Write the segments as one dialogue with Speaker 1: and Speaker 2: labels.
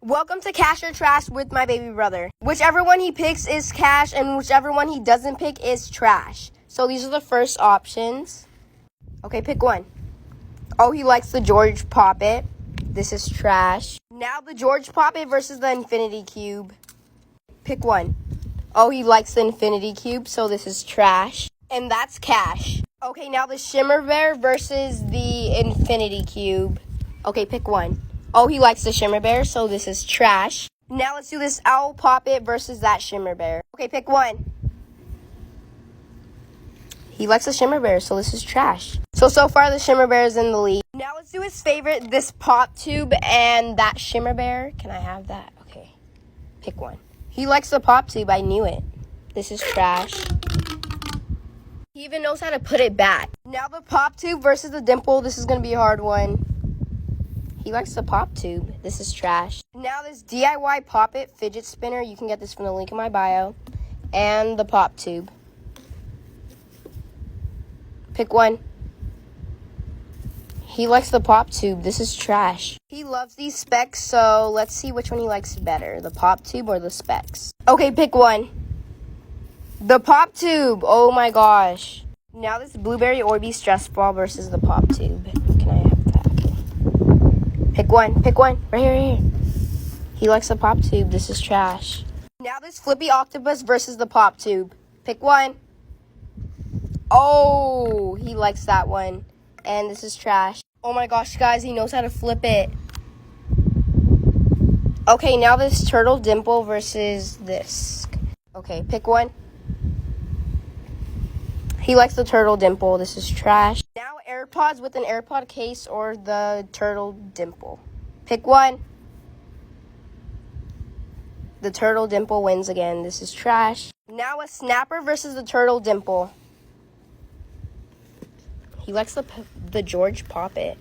Speaker 1: Welcome to Cash or Trash with my baby brother. Whichever one he picks is cash, and whichever one he doesn't pick is trash. So these are the first options. Okay, pick one. Oh, he likes the George Poppet. This is trash. Now the George Poppet versus the Infinity Cube. Pick one. Oh, he likes the Infinity Cube, so this is trash. And that's cash. Okay, now the Shimmer Bear versus the Infinity Cube. Okay, pick one. Oh, he likes the Shimmer Bear, so this is trash. Now let's do this Owl Poppet versus that Shimmer Bear. Okay, pick one. He likes the Shimmer Bear, so this is trash. So far the Shimmer Bear is in the lead. Now let's do his favorite, this Pop Tube and that Shimmer Bear. Can I have that? Okay, pick one. He likes the Pop Tube, I knew it. This is trash. He even knows how to put it back. Now the Pop Tube versus the Dimple. This is gonna be a hard one. He likes the Pop Tube. This is trash. Now this DIY Pop-It Fidget Spinner. You can get this from the link in my bio. And the Pop Tube. Pick one. He likes the Pop Tube. This is trash. He loves these specs, so let's see which one he likes better. The Pop Tube or the specs. Okay, pick one. The Pop Tube. Oh my gosh. Now this Blueberry Orbeez Stress Ball versus the Pop Tube. Can I have that? Okay. Pick one. Pick one. Right here, right here. He likes the Pop Tube. This is trash. Now this Flippy Octopus versus the Pop Tube. Pick one. Oh, he likes that one. And this is trash. Oh my gosh, guys, he knows how to flip it. Okay, now this Turtle Dimple versus this. Okay, pick one. He likes the Turtle Dimple. This is trash. Now AirPods with an AirPod case or the Turtle Dimple. Pick one. The Turtle Dimple wins again. This is trash. Now a Snapper versus the Turtle Dimple. He likes the George Poppet.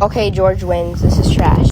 Speaker 1: Okay, George wins. This is trash.